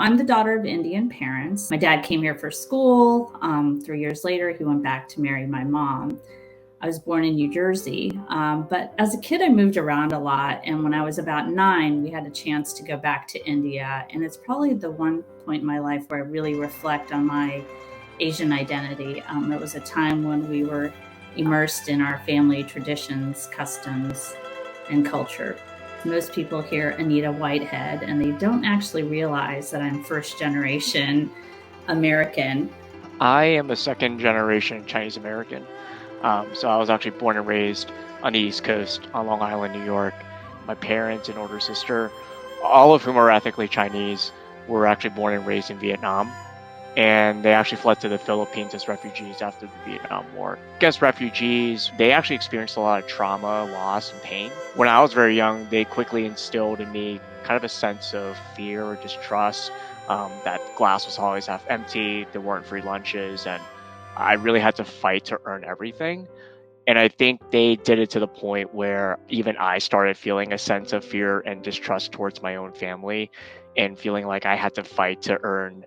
I'm the daughter of Indian parents. My dad came here for school. 3 years later, he went back to marry my mom. I was born in New Jersey, but as a kid, I moved around a lot. And when I was about 9, we had a chance to go back to India. And it's probably the one point in my life where I really reflect on my Asian identity. It was a time when we were immersed in our family traditions, customs, and culture. Most people hear Anita Whitehead, and they don't actually realize that I'm first generation American. I am a second generation Chinese American. So I was actually born and raised on the East Coast on Long Island, New York. My parents and older sister, all of whom are ethnically Chinese, were actually born and raised in Vietnam. And they actually fled to the Philippines as refugees after the Vietnam War. As refugees, they actually experienced a lot of trauma, loss, and pain. When I was very young, they quickly instilled in me kind of a sense of fear or distrust, that glass was always half empty, there weren't free lunches, and I really had to fight to earn everything. And I think they did it to the point where even I started feeling a sense of fear and distrust towards my own family and feeling like I had to fight to earn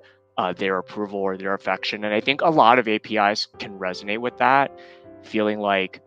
their approval or their affection. And I think a lot of APIs can resonate with that, feeling like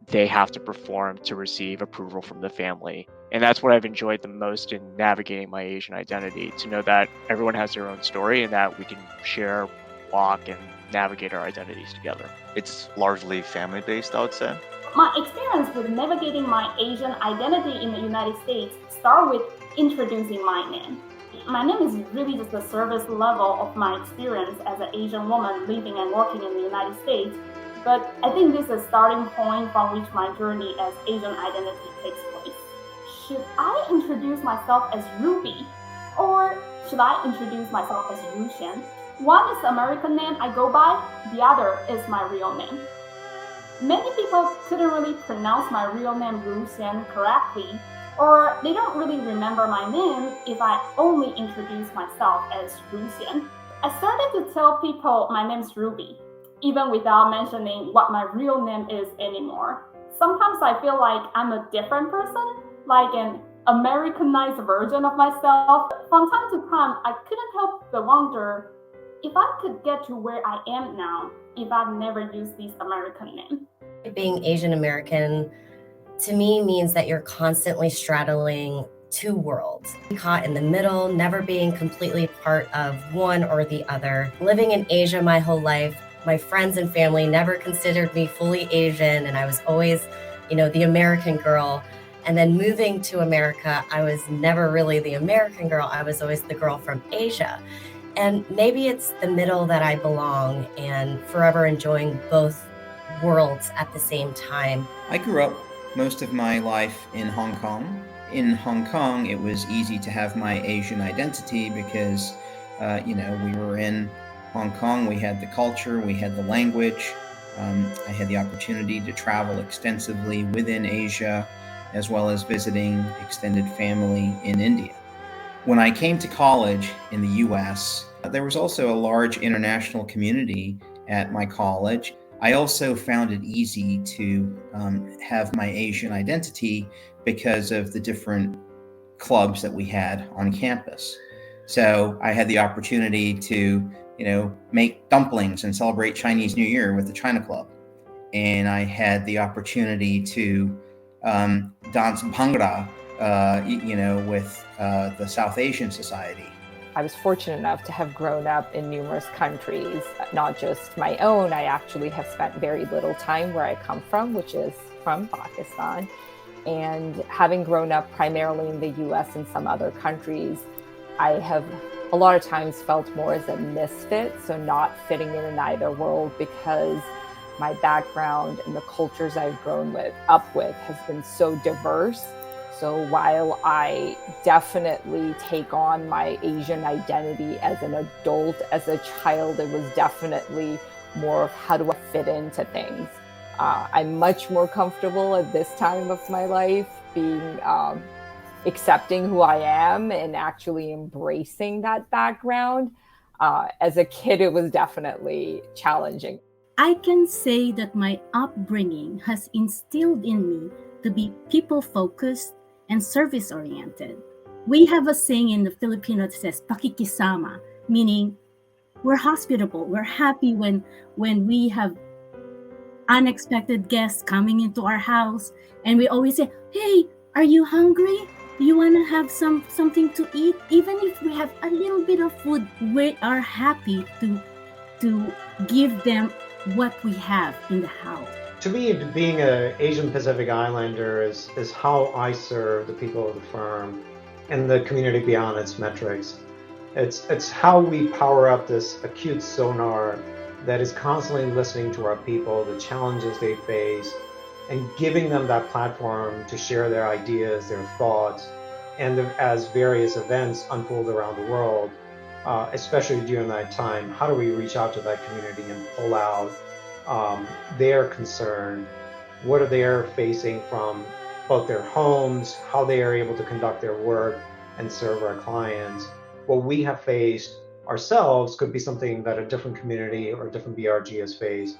they have to perform to receive approval from the family. And that's what I've enjoyed the most in navigating my Asian identity, to know that everyone has their own story and that we can share, walk, and navigate our identities together. It's largely family-based, I would say. My experience with navigating my Asian identity in the United States started with introducing my name. My name is really just the service level of my experience as an Asian woman living and working in the United States. But I think this is a starting point from which my journey as Asian identity takes place. Should I introduce myself as Ruby, or should I introduce myself as Ruxian? One is the American name I go by, the other is my real name. Many people couldn't really pronounce my real name Ruxian correctly, or they don't really remember my name if I only introduce myself as Ruxian. I started to tell people my name's Ruby, even without mentioning what my real name is anymore. Sometimes I feel like I'm a different person, like an Americanized version of myself. From time to time, I couldn't help but wonder if I could get to where I am now if I'd never used this American name. Being Asian American to me means that you're constantly straddling two worlds, caught in the middle, never being completely part of one or the other. Living in Asia my whole life, my friends and family never considered me fully Asian, and I was always, the American girl. And then moving to America, I was never really the American girl. I was always the girl from Asia. And maybe it's the middle that I belong, and forever enjoying both worlds at the same time. I grew up most of my life in Hong Kong. In Hong Kong, it was easy to have my Asian identity because, we were in Hong Kong. We had the culture, we had the language. I had the opportunity to travel extensively within Asia, as well as visiting extended family in India. When I came to college in the US, there was also a large international community at my college. I also found it easy to have my Asian identity because of the different clubs that we had on campus. So I had the opportunity to, make dumplings and celebrate Chinese New Year with the China Club. And I had the opportunity to dance Bhangra, with the South Asian Society. I was fortunate enough to have grown up in numerous countries, not just my own. I actually have spent very little time where I come from, which is from Pakistan. And having grown up primarily in the US and some other countries, I have a lot of times felt more as a misfit, so not fitting in either world, because my background and the cultures I've grown up with has been so diverse. So while I definitely take on my Asian identity as an adult, as a child, it was definitely more of how do I fit into things. I'm much more comfortable at this time of my life being accepting who I am and actually embracing that background. As a kid, it was definitely challenging. I can say that my upbringing has instilled in me to be people-focused and service-oriented. We have a saying in the Filipino that says pakikisama, meaning we're hospitable. We're happy when we have unexpected guests coming into our house, and we always say, "Hey, are you hungry? Do you want to have something to eat?" Even if we have a little bit of food, we are happy to give them what we have in the house. To me, being an Asian Pacific Islander is how I serve the people of the firm and the community beyond its metrics. It's how we power up this acute sonar that is constantly listening to our people, the challenges they face, and giving them that platform to share their ideas, their thoughts, and as various events unfold around the world, especially during that time, how do we reach out to that community and pull out their concern? What are they facing from both their homes, how they are able to conduct their work and serve our clients? What we have faced ourselves could be something that a different community or a different BRG has faced.